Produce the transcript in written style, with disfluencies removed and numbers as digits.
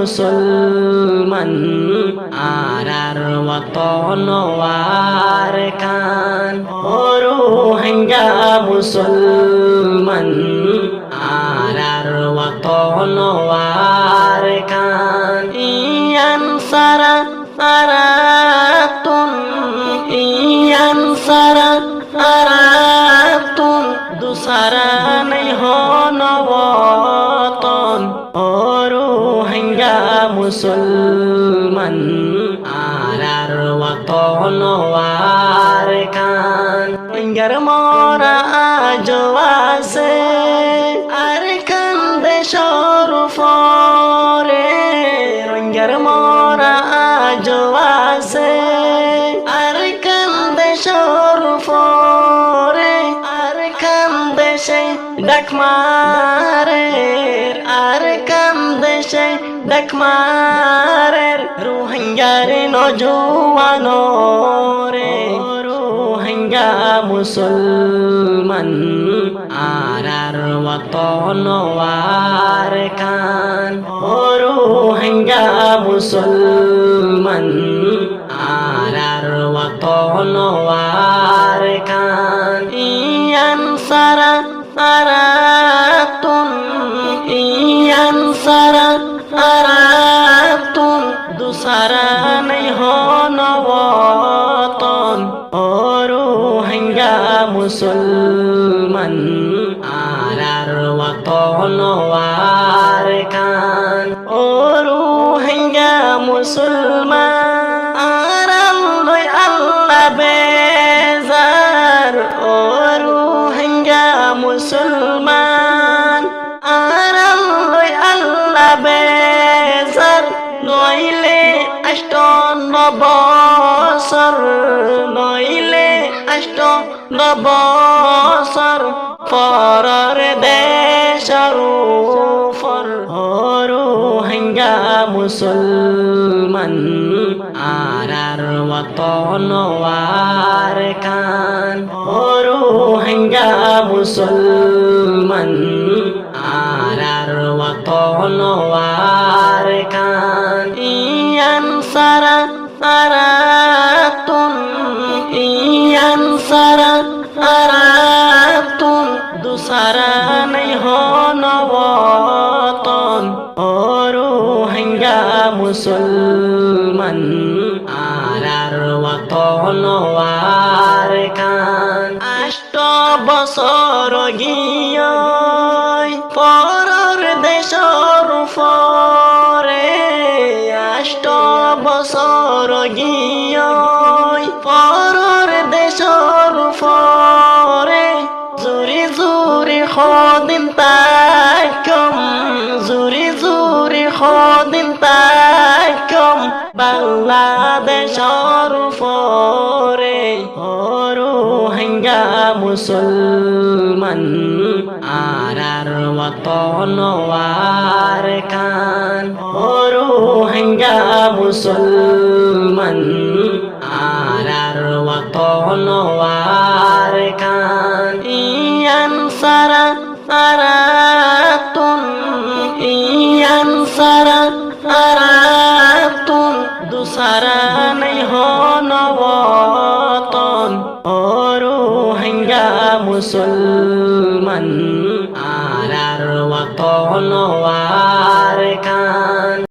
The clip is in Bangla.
মুসলমান আর ওয়াতন ওয়ার খান ও রোহিঙ্গা মুসলমান আর ওয়াতন ওয়ার খান ইয়ান সারা আরাতুন ইয়ান সারা আরাতুন দুসারা নাই হন ওয়াতন ও রোহিঙ্গা মুসলমান আর ওয়াতন ওয়ার খান ইঙ্গার মরা আজো আছে আর খান দেশর ফরে রঙ্গার মরা আজো আছে আর খান দেশর ফরে আর খান দেশে ডাক মারে আর খান দেশে ডাক মারে রোহিঙ্গার নজওয়ান রে রোহিঙ্গা মুসলমান আর ওয়াতন ওয়ার খান ও রোহিঙ্গা মুসলমান আর ওয়াতন ওয়ার খান ইয়ান সারা আরাতুন ইয়ান সারা আরাতুন দুসারা নাই হন ওয়াতন ও রোহিঙ্গা মুসলমান আর ওয়াতন ওয়ার খান ও রোহিঙ্গা মুসলমান আর আল্লাহ আল্লাহ বেজার ও রোহিঙ্গা মুসলমান আর আল্লাহ আল্লাহ বেজার নইলে অষ্টান্ন বছর নইলে অষ্টান্ন বছর পরর দেশর ফর ও রোহিঙ্গা মুসলমান আর ওয়াতন ওয়ার খান ও রোহিঙ্গা মুসলমান আর ওয়াতন ওয়ার খান ইয়ান সারা আরাতুন ইয়ান সারা আরাতুন দুসারা নাই হন ওয়াতন ও রোহিঙ্গা মুসলমান আর ওয়াতন ওয়ার খান 8 বছর গিয়ে পরর দেশর ফরে 8 বছর গিয়ে পরর দেশর ফরে জুরি জুরি খদিন তাকম জুরি জুরি খদিন তাকম বাংলাদেশর ফরে ও রোহিঙ্গা মুসলমান আর ওয়াতন ওয়ার খান ও রোহিঙ্গা মুসলমান আর ওয়াতন ওয়ার খান ইয়ান সারা আরাতুন ইয়ান সারা আরাতুন দুসারা নাই হন ওয়াতন ও রোহিঙ্গা মুসলমান